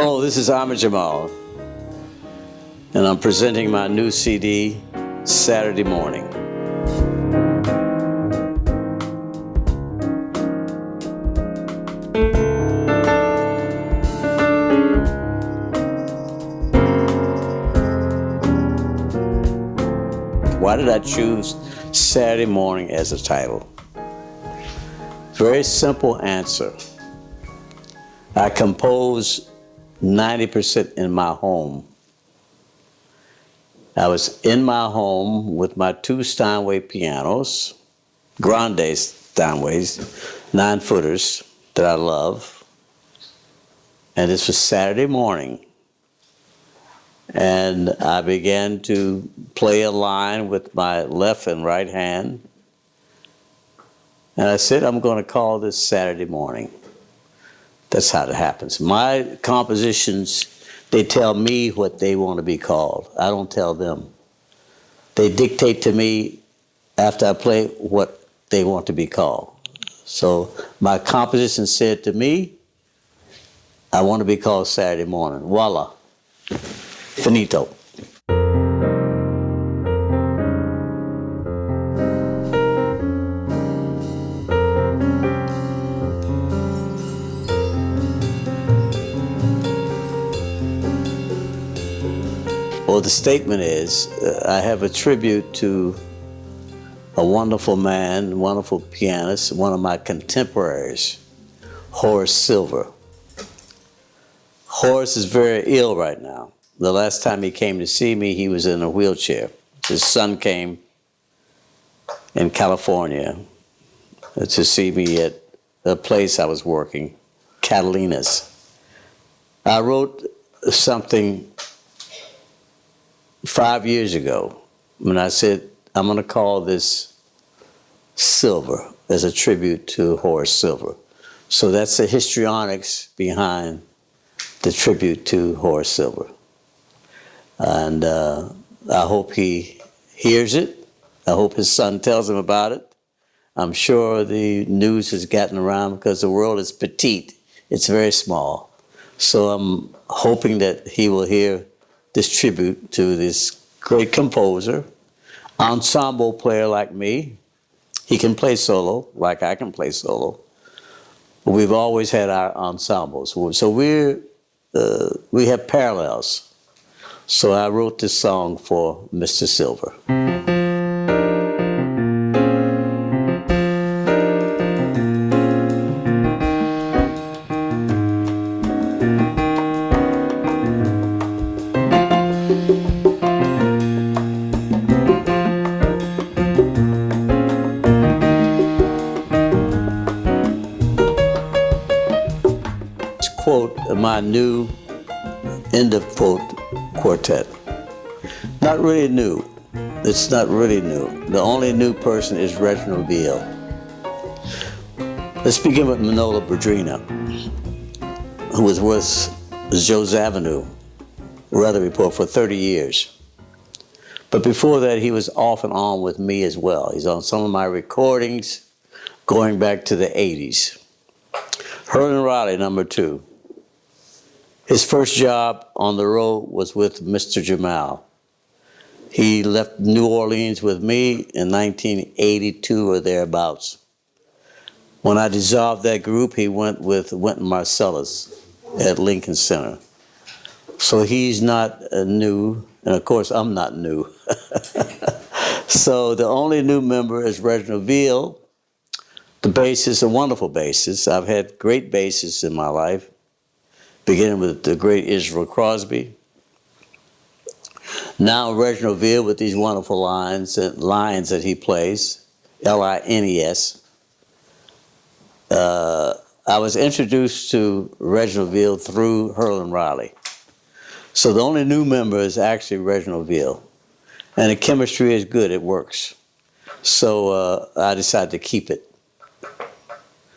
Hello, this is Ahmad Jamal, and I'm presenting my new CD, Saturday Morning. Why did I choose Saturday Morning as a title? Very simple answer. I compose 90% in my home. I was in my home with my two Steinway pianos, grande Steinways, 9-footers that I love. And this was Saturday morning. And I began to play a line with my left and right hand. And I said, I'm going to call this Saturday Morning. That's how it happens. My compositions, they tell me what they want to be called. I don't tell them. They dictate to me after I play what they want to be called. So my composition said to me, I want to be called Saturday Morning. Voila. Finito. Well, the statement is, I have a tribute to a wonderful man, wonderful pianist, one of my contemporaries, Horace Silver. Horace is very ill right now. The last time he came to see me, he was in a wheelchair. His son came in California to see me at a place I was working, Catalina's. I wrote something 5 years ago when I said, I'm going to call this Silver as a tribute to Horace Silver. So that's the histrionics behind the tribute to Horace Silver. And I hope he hears it. I hope his son tells him about it. I'm sure the news has gotten around because the world is petite. It's very small. So I'm hoping that he will hear this tribute to this great composer, ensemble player like me. He can play solo like I can play solo. But we've always had our ensembles. So we have parallels. So I wrote this song for Mr. Silver. Quote my new end of quote quartet. Not really new. It's not really new. The only new person is Reginald Veal. Let's begin with Manolo Badrina, who was with Joe Zawinul, Weather Report, for 30 years. But before that, he was off and on with me as well. He's on some of my recordings going back to the 80s. Herlin Riley, number 2. His first job on the road was with Mr. Jamal. He left New Orleans with me in 1982 or thereabouts. When I dissolved that group, he went with Wynton Marsalis at Lincoln Center. So he's not new, and of course I'm not new. So the only new member is Reginald Veal. The bassist, a wonderful bassist. I've had great bassists in my life, beginning with the great Israel Crosby. Now Reginald Veal with these wonderful lines that he plays, Lines. I was introduced to Reginald Veal through Herlin Riley. So the only new member is actually Reginald Veal. And the chemistry is good, it works. So I decided to keep it.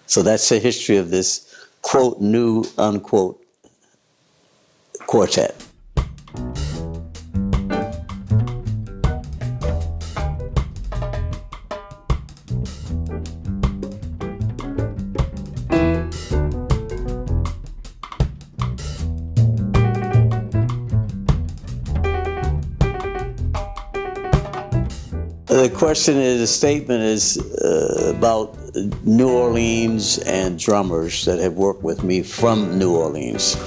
So that's the history of this, quote, new, unquote, quartet. The question is, the statement is about New Orleans and drummers that have worked with me from New Orleans.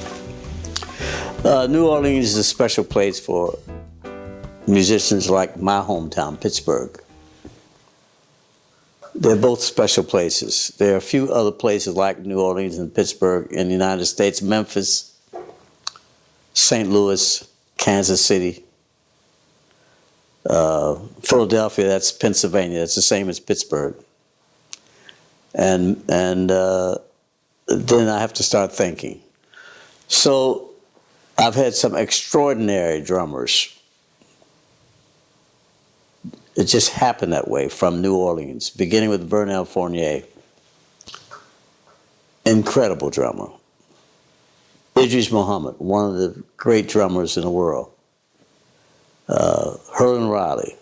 New Orleans is a special place for musicians like my hometown, Pittsburgh. They're both special places. There are a few other places like New Orleans and Pittsburgh in the United States: Memphis, St. Louis, Kansas City, Philadelphia. That's Pennsylvania. That's the same as Pittsburgh. And then I have to start thinking. So I've had some extraordinary drummers. It just happened that way from New Orleans, beginning with Vernel Fournier. Incredible drummer. Idris Muhammad, one of the great drummers in the world. Herlin Riley.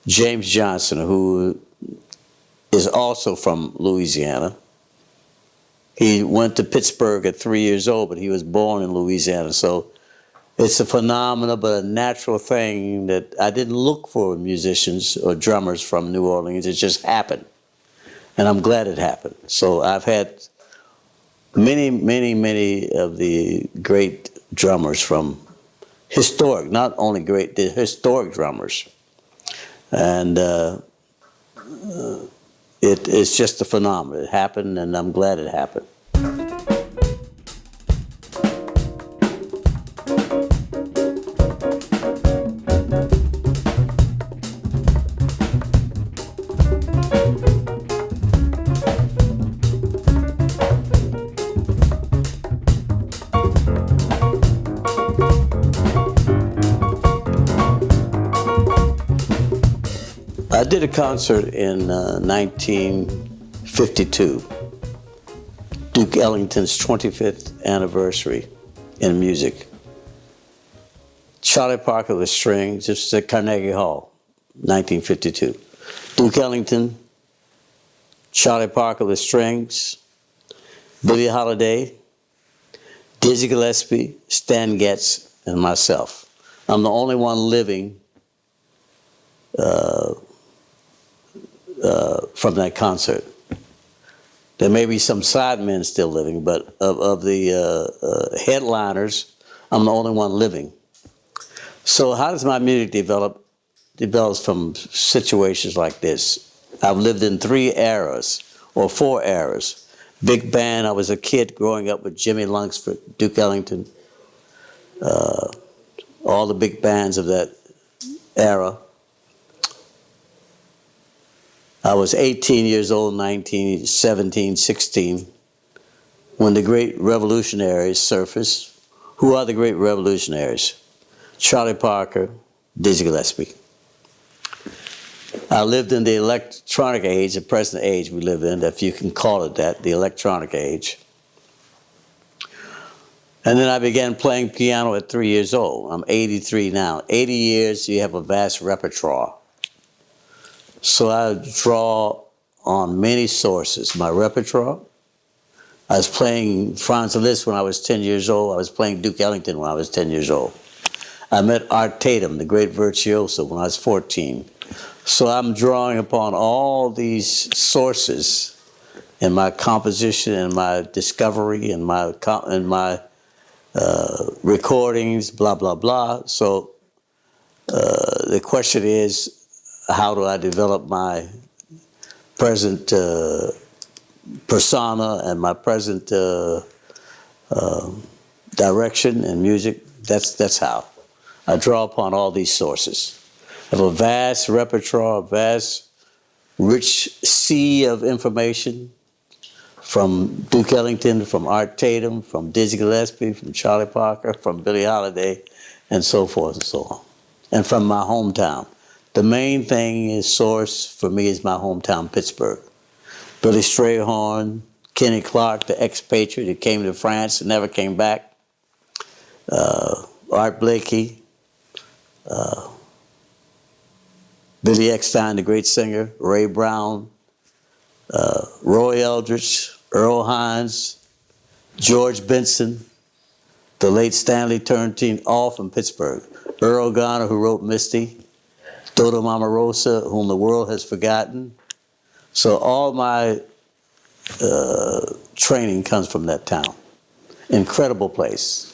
James Johnson, who is also from Louisiana. He went to Pittsburgh at 3 years old, but he was born in Louisiana. So it's a phenomenon, but a natural thing that I didn't look for musicians or drummers from New Orleans. It just happened. And I'm glad it happened. So I've had many of the great drummers from historic, not only great, the historic drummers. And it's just a phenomenon. It happened, and I'm glad it happened. I did a concert in 1952, Duke Ellington's 25th anniversary in music. Charlie Parker with strings, this was at Carnegie Hall, 1952. Duke Ellington, Charlie Parker with strings, Billie Holiday, Dizzy Gillespie, Stan Getz, and myself. I'm the only one living from that concert. There may be some sidemen still living, but of the headliners, I'm the only one living. So how does my music develop? Develops from situations like this. I've lived in 3 eras, or 4 eras. Big band, I was a kid growing up with Jimmy Lunsford, Duke Ellington, all the big bands of that era. I was 18 years old, 19, 17, 16, when the great revolutionaries surfaced. Who are the great revolutionaries? Charlie Parker, Dizzy Gillespie. I lived in the electronic age, the present age we live in, if you can call it that, the electronic age. And then I began playing piano at 3 years old. I'm 83 now. 80 years, you have a vast repertoire. So I draw on many sources. My repertoire, I was playing Franz Liszt when I was 10 years old. I was playing Duke Ellington when I was 10 years old. I met Art Tatum, the great virtuoso, when I was 14. So I'm drawing upon all these sources in my composition and my discovery and my recordings, blah, blah, blah. So the question is, how do I develop my present persona and my present direction in music? That's how. I draw upon all these sources. I have a vast repertoire, a vast, rich sea of information from Duke Ellington, from Art Tatum, from Dizzy Gillespie, from Charlie Parker, from Billie Holiday, and so forth and so on. And from my hometown. The main thing is source for me is my hometown, Pittsburgh. Billy Strayhorn, Kenny Clark, the expatriate who came to France and never came back. Art Blakey, Billy Eckstine, the great singer, Ray Brown, Roy Eldridge, Earl Hines, George Benson, the late Stanley Turrentine, all from Pittsburgh. Earl Garner, who wrote Misty, Dodo Mama Rosa, whom the world has forgotten. So all my training comes from that town. Incredible place.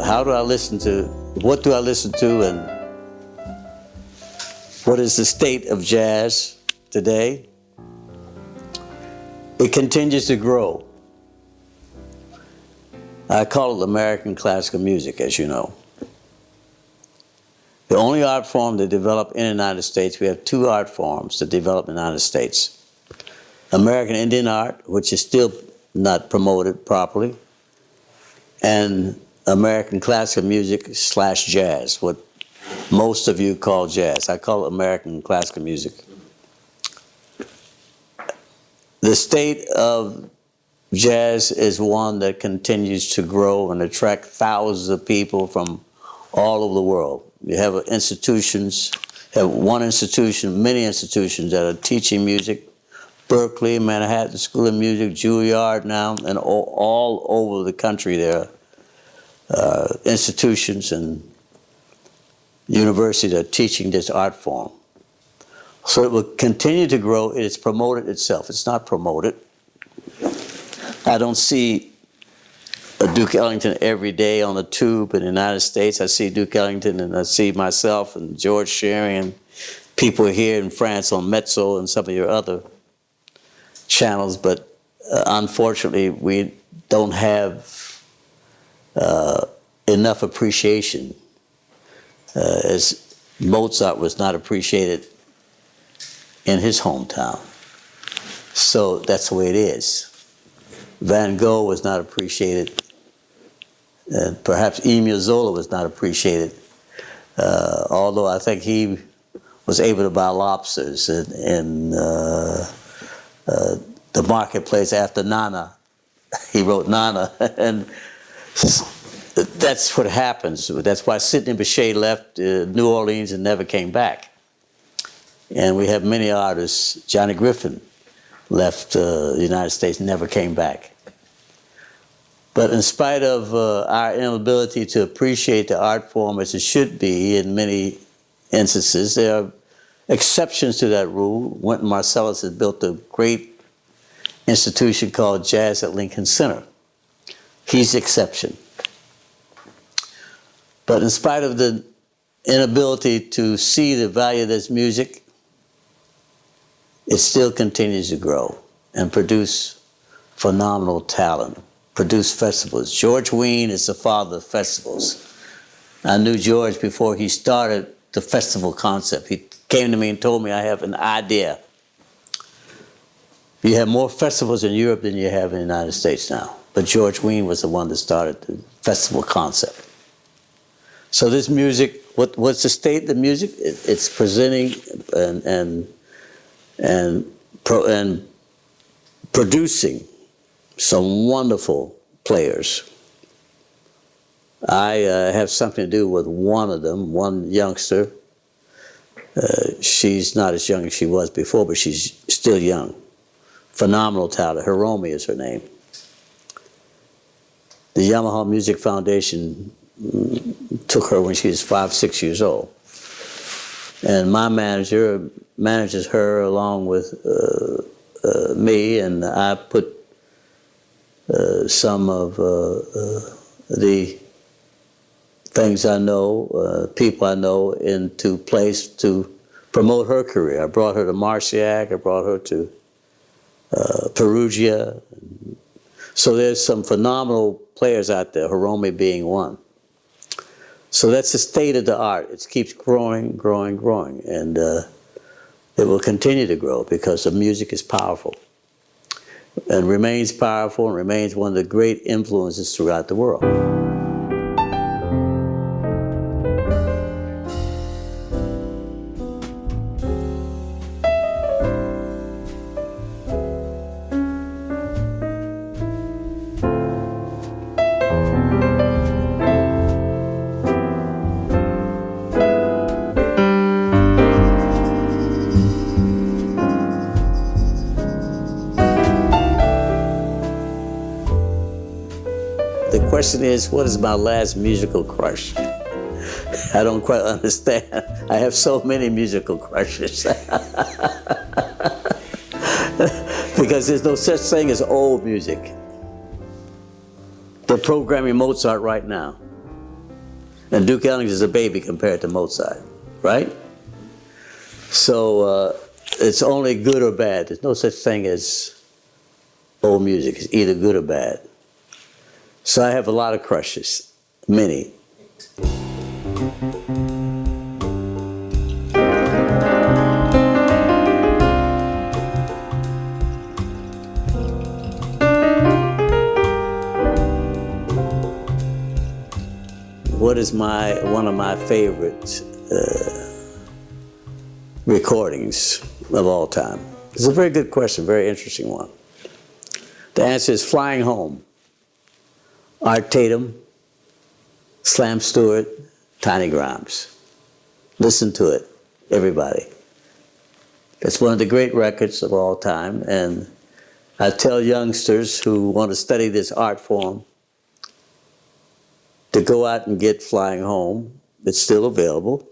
How do I listen to, what do I listen to, and what is the state of jazz today? It continues to grow. I call it American classical music, as you know. The only art form that developed in the United States, we have two art forms that developed in the United States. American Indian art, which is still not promoted properly, and American classical music / jazz, what most of you call jazz. I call it American classical music. The state of jazz is one that continues to grow and attract thousands of people from all over the world. You have institutions, one institution, many institutions that are teaching music. Berkeley, Manhattan School of Music, Juilliard now, and all over the country there are institutions and universities that are teaching this art form. So it will continue to grow. It is promoted itself. It's not promoted. I don't see Duke Ellington every day on the tube in the United States. I see Duke Ellington, and I see myself and George Shearing and people here in France on Mezzo and some of your other channels, but unfortunately we don't have enough appreciation, as Mozart was not appreciated in his hometown. So that's the way it is. Van Gogh was not appreciated, and perhaps Emile Zola was not appreciated, although I think he was able to buy lobsters in the marketplace after Nana. He wrote Nana, and that's what happens. That's why Sidney Bechet left New Orleans and never came back. And we have many artists. Johnny Griffin left the United States, never came back. But in spite of our inability to appreciate the art form as it should be in many instances, there are exceptions to that rule. Wynton Marsalis has built a great institution called Jazz at Lincoln Center. He's the exception. But in spite of the inability to see the value of this music, it still continues to grow and produce phenomenal talent, produce festivals. George Wein is the father of festivals. I knew George before he started the festival concept. He came to me and told me, I have an idea. You have more festivals in Europe than you have in the United States now. But George Wein was the one that started the festival concept. So this music, what's the state of the music? It's presenting and producing some wonderful players. I have something to do with one of them, one youngster. She's not as young as she was before, but she's still young. Phenomenal talent. Hiromi is her name. The Yamaha Music Foundation took her when she was 5, 6 years old. And my manager manages her along with me, and I put some of the things I know, people I know, into place to promote her career. I brought her to Marciac, I brought her to Perugia. So there's some phenomenal players out there, Hiromi being one. So that's the state of the art. It keeps growing, growing, growing, and it will continue to grow because the music is powerful and remains powerful and remains one of the great influences throughout the world. question is, what is my last musical crush? I don't quite understand. I have so many musical crushes. Because there's no such thing as old music. They're programming Mozart right now. And Duke Ellington is a baby compared to Mozart, right? So it's only good or bad. There's no such thing as old music. It's either good or bad. So I have a lot of crushes, many. What is one of my favorite recordings of all time? It's a very good question, very interesting one. The answer is Flying Home. Art Tatum, Slam Stewart, Tiny Grimes. Listen to it, everybody. It's one of the great records of all time, and I tell youngsters who want to study this art form to go out and get Flying Home. It's still available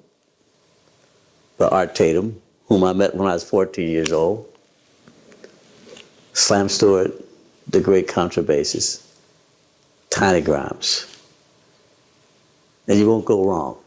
by Art Tatum, whom I met when I was 14 years old. Slam Stewart, the great contrabassist. Tiny Grimes. And you won't go wrong.